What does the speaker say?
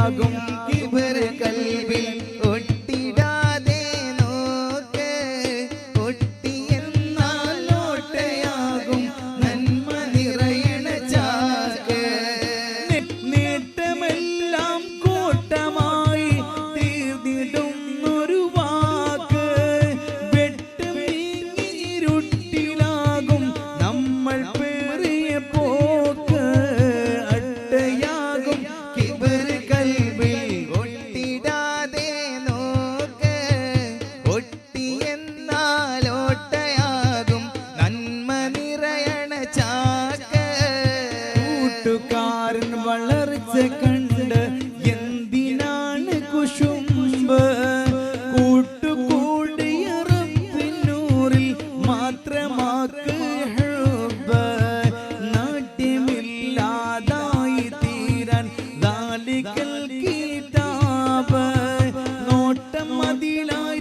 ലോട്ടയാകും കിബർ കൽബിൽ ഒട്ടിടാതെ നോക്ക് ഒട്ടിയെന്നാൽ ലോട്ടയാകും നന്മ നിറയണ ചാക്ക് നേട്ടമെല്ലാം കൂട്ടമായി തീർന്നിടുന്നൊരു വാക്ക് വെട്ടം ഇരുട്ടിലാകും നമ്മൾ പേറിയ പോക്ക് അട്ടയാകും കിബർ കൽബിൽ ഒട്ടിടാതെ നോക്ക് ഒട്ടിയെന്നാൽ ഓട്ടയാകും നന്മ നിറയണ ചാക്ക് കൂട്ടുകാരൻ വളർച്ച കണ്ട് എന്തിനാണ് കുശുമ്പ് കൂട്ടുകൂടിയ റബ്ബിനൂറിൽ മാത്രമാക്ക് ഹുബ്ബ് നാട്യമില്ലാതായി തീരാൻ ദാലികൽ കിതാബ് നോട്ടം മതിലായി